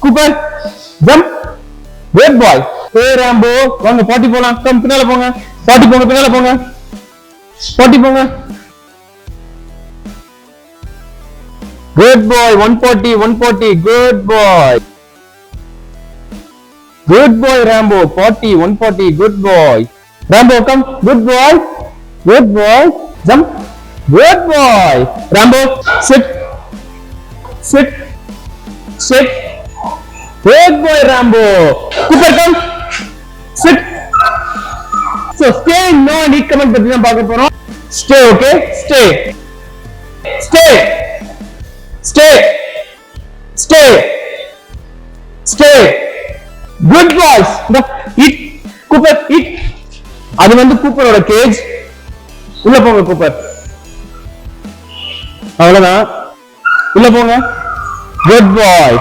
Cooper jump good பாய் ஏ Rambo வாங்க பாட்டி போலாம் கம் பின்னால போங்க பாட்டி போங்க பின்னால போங்க பாட்டி போங்க good boy 140 good boy Rambo 140 good boy Rambo come good boy jump good boy Rambo sit good boy Rambo Cooper come sit so stay no need comment பத்தி தான் பார்க்க போறோம் stay okay stay good boys eat Cooper eat அது வந்து கூப்பரோட gauge உள்ள போங்க Cooper அவ்வளவுதான் உள்ள போங்க good boy